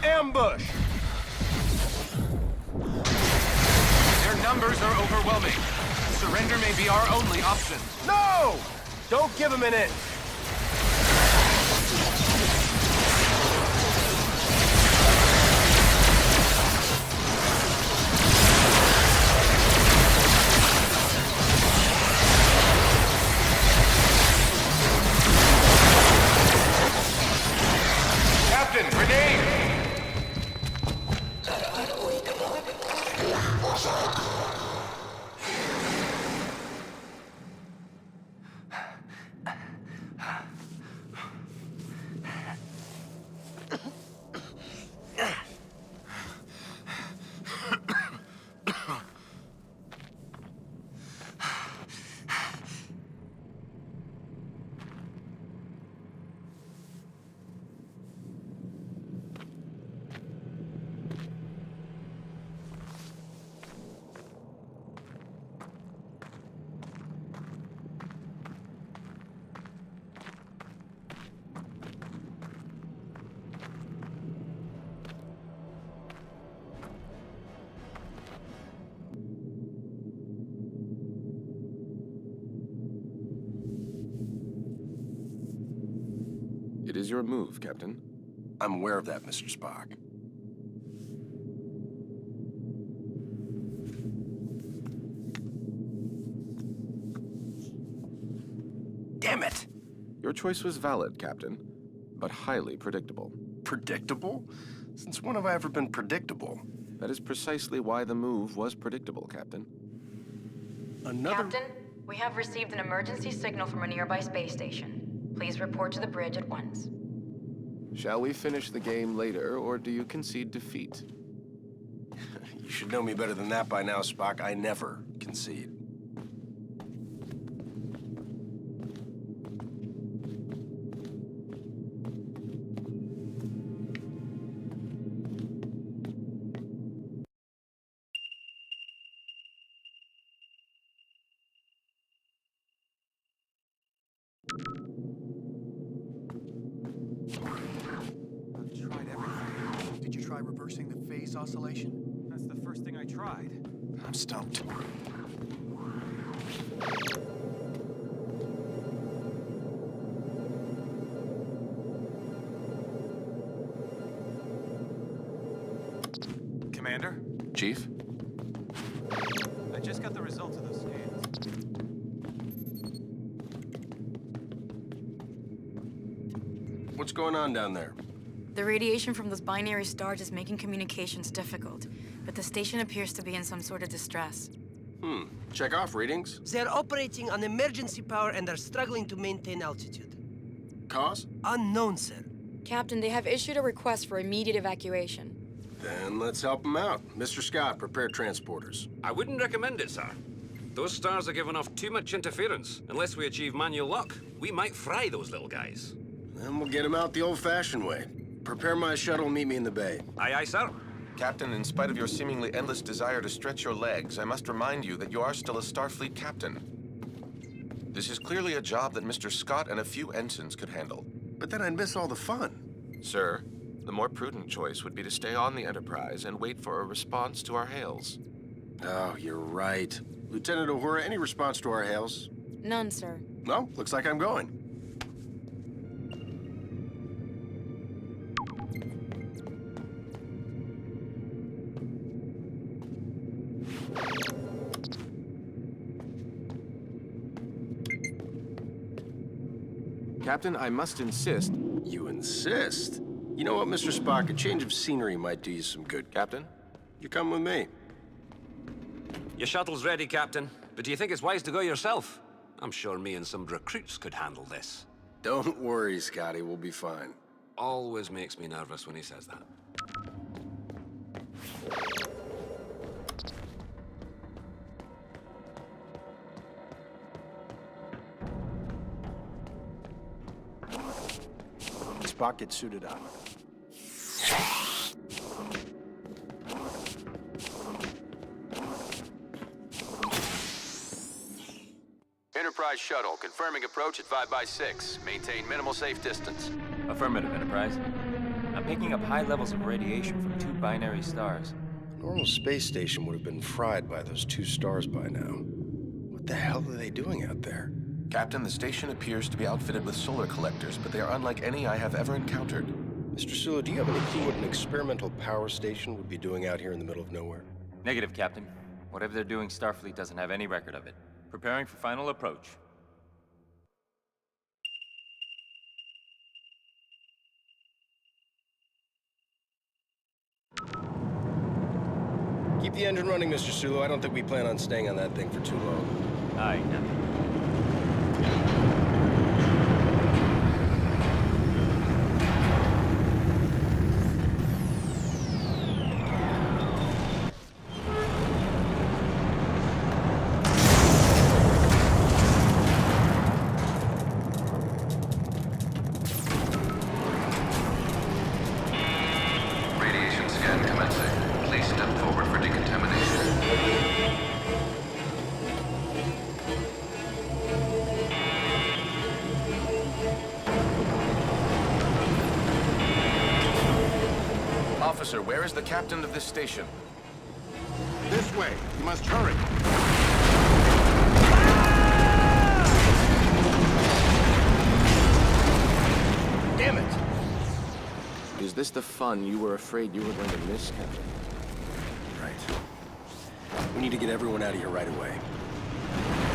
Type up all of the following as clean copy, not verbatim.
Ambush! Their numbers are overwhelming. Surrender may be our only option. No! Don't give him an inch! Captain, grenade! It is your move, Captain. I'm aware of that, Mr. Spock. Damn it! Your choice was valid, Captain, but highly predictable. Predictable? Since when have I ever been predictable? That is precisely why the move was predictable, Captain. Captain, we have received an emergency signal from a nearby space station. Please report to the bridge at once. Shall we finish the game later, or do you concede defeat? You should know me better than that by now, Spock. I never concede. Did you try reversing the phase oscillation? That's the first thing I tried. I'm stumped. Commander, Chief? I just got the results of those scans. What's going on down there? The radiation from those binary stars is making communications difficult, but the station appears to be in some sort of distress. Check off readings. They're operating on emergency power and are struggling to maintain altitude. Cause? Unknown, sir. Captain, they have issued a request for immediate evacuation. Then let's help them out. Mr. Scott, prepare transporters. I wouldn't recommend it, sir. Those stars are giving off too much interference. Unless we achieve manual lock, we might fry those little guys. Then we'll get them out the old-fashioned way. Prepare my shuttle and meet me in the bay. Aye, aye, sir. Captain, in spite of your seemingly endless desire to stretch your legs, I must remind you that you are still a Starfleet captain. This is clearly a job that Mr. Scott and a few ensigns could handle. But then I'd miss all the fun. Sir, the more prudent choice would be to stay on the Enterprise and wait for a response to our hails. Oh, you're right. Lieutenant Uhura, any response to our hails? None, sir. No, looks like I'm going. Captain, I must insist. You insist? You know what, Mr. Spock? A change of scenery might do you some good. Captain? You come with me. Your shuttle's ready, Captain. But do you think it's wise to go yourself? I'm sure me and some recruits could handle this. Don't worry, Scotty. We'll be fine. Always makes me nervous when he says that. Spock, get suited up. Enterprise shuttle, confirming approach at 5x6. Maintain minimal safe distance. Affirmative, Enterprise. I'm picking up high levels of radiation from 2 binary stars. A normal space station would have been fried by those 2 stars by now. What the hell are they doing out there? Captain, the station appears to be outfitted with solar collectors, but they are unlike any I have ever encountered. Mr. Sulu, do you have any clue what an experimental power station would be doing out here in the middle of nowhere? Negative, Captain. Whatever they're doing, Starfleet doesn't have any record of it. Preparing for final approach. Keep the engine running, Mr. Sulu. I don't think we plan on staying on that thing for too long. Aye, Captain. Radiation scan commencing. Please step forward for decontamination. Officer, where is the captain of this station? This way. You must hurry. Damn it! Is this the fun you were afraid you were going to miss, Captain? Right. We need to get everyone out of here right away.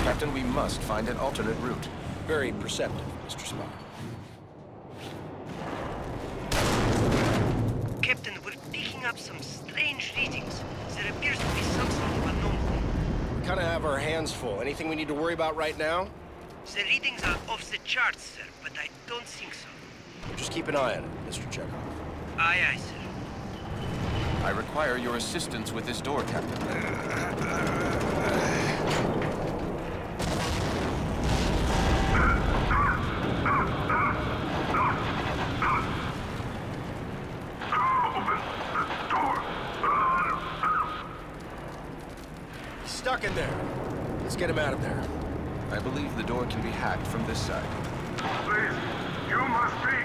Captain, we must find an alternate route. Very perceptive, Mr. Spock. Captain, we're picking up some strange readings. There appears to be some sort of anomaly. We kind of have our hands full. Anything we need to worry about right now? The readings are off the charts, sir, but I don't think so. Just keep an eye on it, Mr. Chekhov. Aye, aye, sir. I require your assistance with this door, Captain. He's stuck in there. Let's get him out of there. I believe the door can be hacked from this side. Please, you must be quick.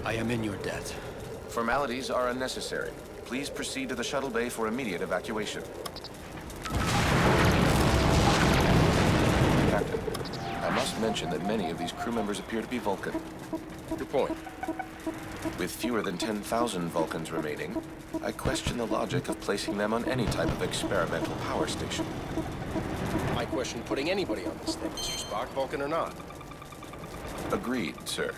I am in your debt. Formalities are unnecessary. Please proceed to the shuttle bay for immediate evacuation. Captain, I must mention that many of these crew members appear to be Vulcan. Good point. With fewer than 10,000 Vulcans remaining, I question the logic of placing them on any type of experimental power station. I question putting anybody on this thing, Mr. Spock, Vulcan or not. Agreed, sir.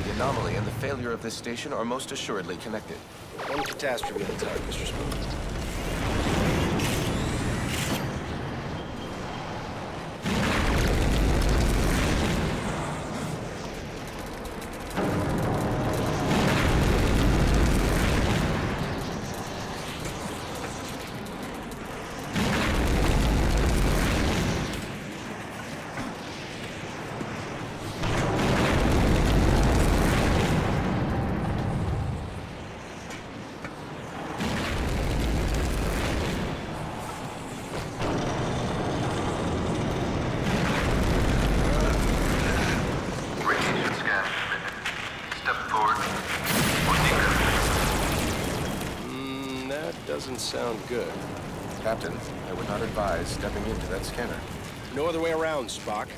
The anomaly and the failure of this station are most assuredly connected. One catastrophe at a time, Mr. Spock. Radiation scan. Step forward. For decontamination. That doesn't sound good. Captain, I would not advise stepping into that scanner. No other way around, Spock.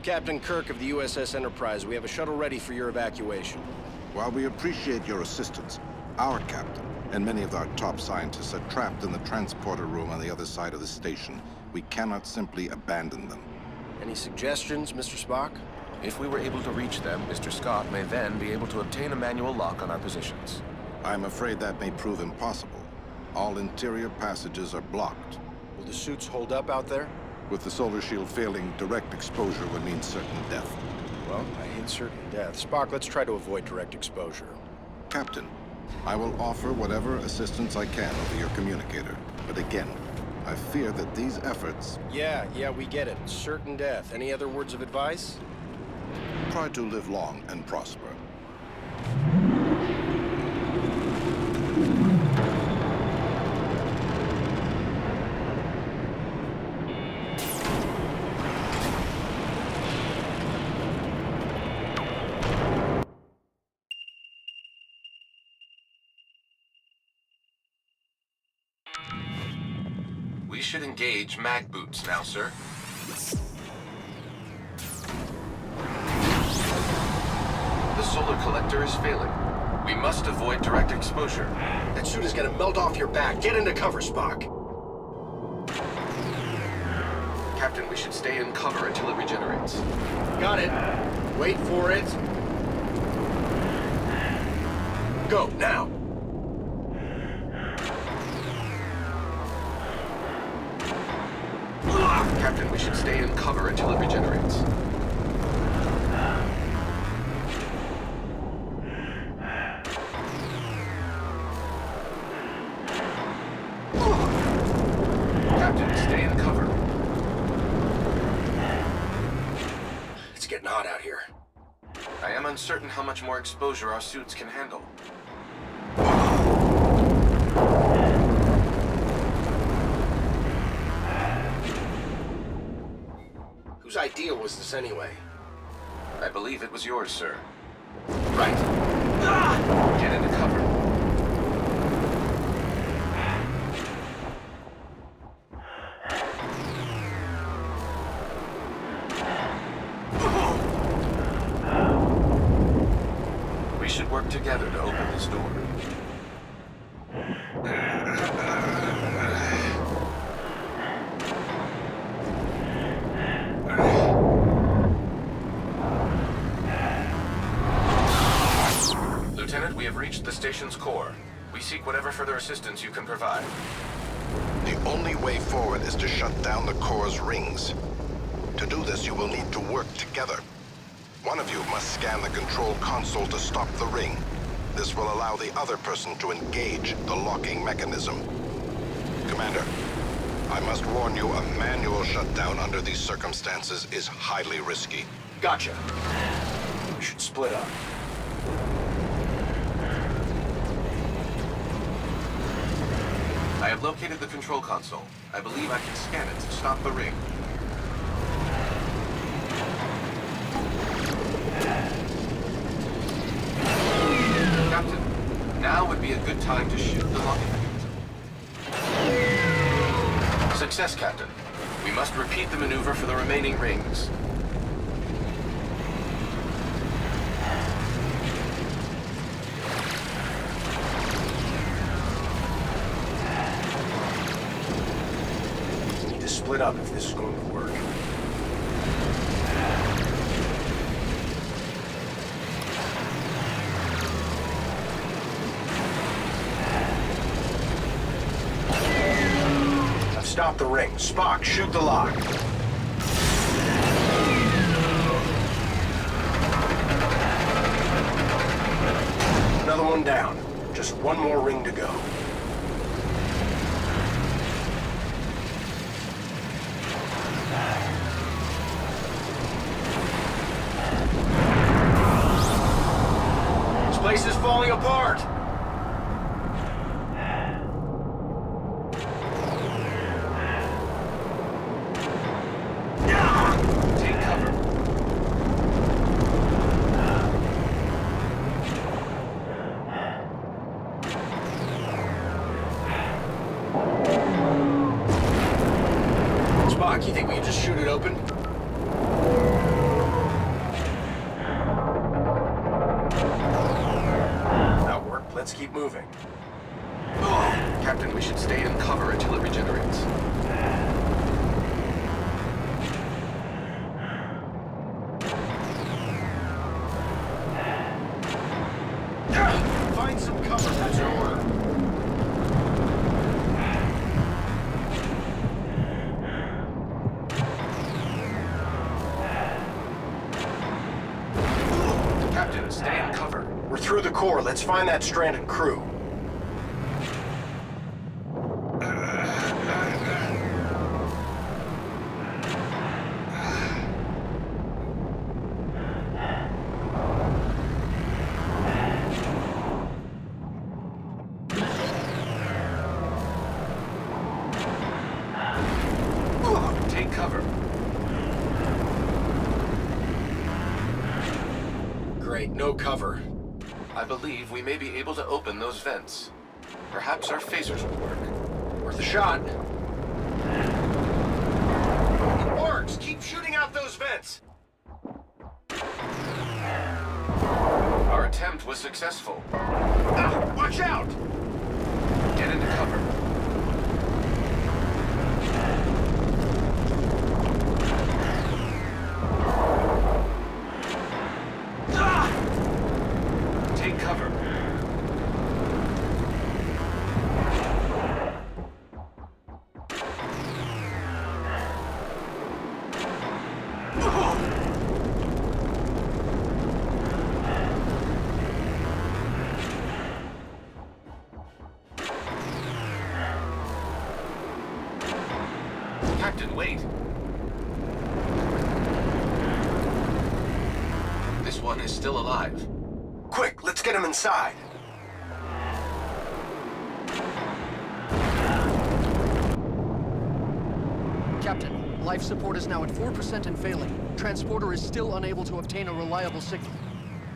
Captain Kirk of the USS Enterprise. We have a shuttle ready for your evacuation. While we appreciate your assistance, our captain and many of our top scientists are trapped in the transporter room on the other side of the station. We cannot simply abandon them. Any suggestions, Mr. Spock? If we were able to reach them, Mr. Scott may then be able to obtain a manual lock on our positions. I'm afraid that may prove impossible. All interior passages are blocked. Will the suits hold up out there? With the solar shield failing, direct exposure would mean certain death. Well, I hate certain death. Spock, let's try to avoid direct exposure. Captain, I will offer whatever assistance I can over your communicator. But again, I fear that these efforts... Yeah, we get it. Certain death. Any other words of advice? Try to live long and prosper. We should engage mag boots now, sir. The solar collector is failing. We must avoid direct exposure. That suit is gonna melt off your back. Get into cover, Spock. Captain, we should stay in cover until it regenerates. Got it. Wait for it. Go, now. Captain, we should stay in cover until it regenerates. Captain, stay in cover. It's getting hot out here. I am uncertain how much more exposure our suits can handle. Whose idea was this anyway? I believe it was yours, sir. Right. Get into cover. We should work together to open this door. Lieutenant, we have reached the station's core. We seek whatever further assistance you can provide. The only way forward is to shut down the core's rings. To do this, you will need to work together. One of you must scan the control console to stop the ring. This will allow the other person to engage the locking mechanism. Commander, I must warn you, a manual shutdown under these circumstances is highly risky. Gotcha. We should split up. I have located the control console. I believe I can scan it to stop the ring. Captain, now would be a good time to shoot the locking mechanism. Success, Captain. We must repeat the maneuver for the remaining rings. We need to split up if this is going to work. Stop the ring. Spock, shoot the lock. Another one down. Just one more ring to go. This place is falling apart. Take cover. Let's keep moving. Captain, we should stay in cover until it regenerates. Find some cover, that's your order. Captain, stay in cover. We're through the core. Let's find that stranded crew. Take cover. Great, no cover. I believe we may be able to open those vents. Perhaps our phasers will work. Worth a shot. It works! Keep shooting out those vents! Our attempt was successful. Ah, watch out! Get into cover. Take cover. Captain, wait. This one is still alive. Quick, let's get him inside. Captain, life support is now at 4% and failing. Transporter is still unable to obtain a reliable signal.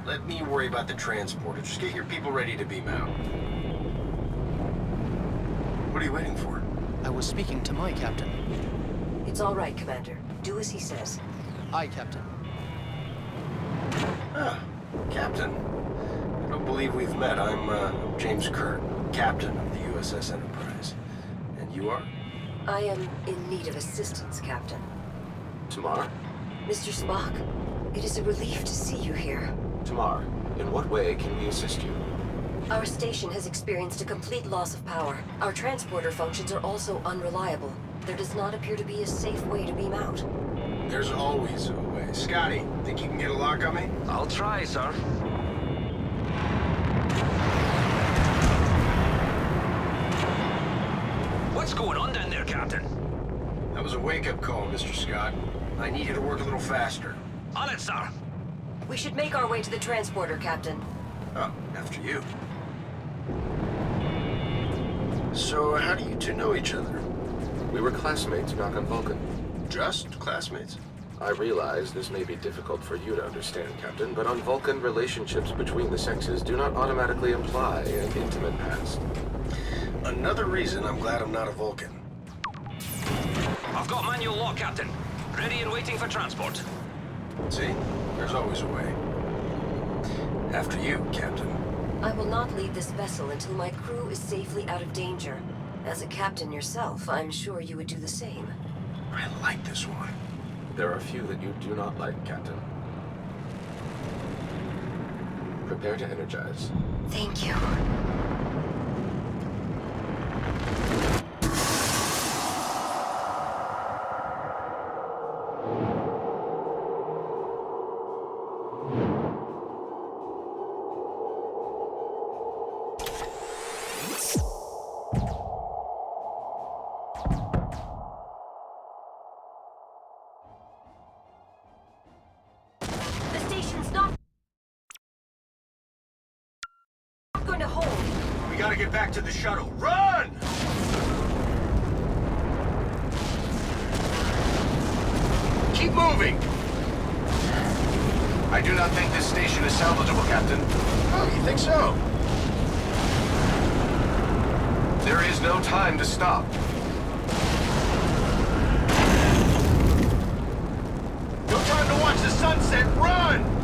Let me worry about the transporter. Just get your people ready to beam out. What are you waiting for? I was speaking to my captain. It's all right, Commander. Do as he says. Aye, Captain. Ah, Captain. I don't believe we've met. I'm James Kirk, Captain of the USS Enterprise. And you are? I am in need of assistance, Captain. Tamar? Mr. Spock, it is a relief to see you here. Tamar, in what way can we assist you? Our station has experienced a complete loss of power. Our transporter functions are also unreliable. There does not appear to be a safe way to beam out. There's always a way. Scotty, think you can get a lock on me? I'll try, sir. What's going on down there, Captain? That was a wake-up call, Mr. Scott. I need you to work a little faster. On it, sir. We should make our way to the transporter, Captain. Oh, after you. So, how do you two know each other? We were classmates back on Vulcan. Just classmates? I realize this may be difficult for you to understand, Captain, but on Vulcan, relationships between the sexes do not automatically imply an intimate past. Another reason I'm glad I'm not a Vulcan. I've got manual lock, Captain. Ready and waiting for transport. See? There's always a way. After you, Captain. I will not leave this vessel until my crew is safely out of danger. As a captain yourself, I'm sure you would do the same. I like this one. There are a few that you do not like, Captain. Prepare to energize. Thank you. We gotta get back to the shuttle. Run! Keep moving! I do not think this station is salvageable, Captain. Oh, you think so? There is no time to stop. No time to watch the sunset. Run!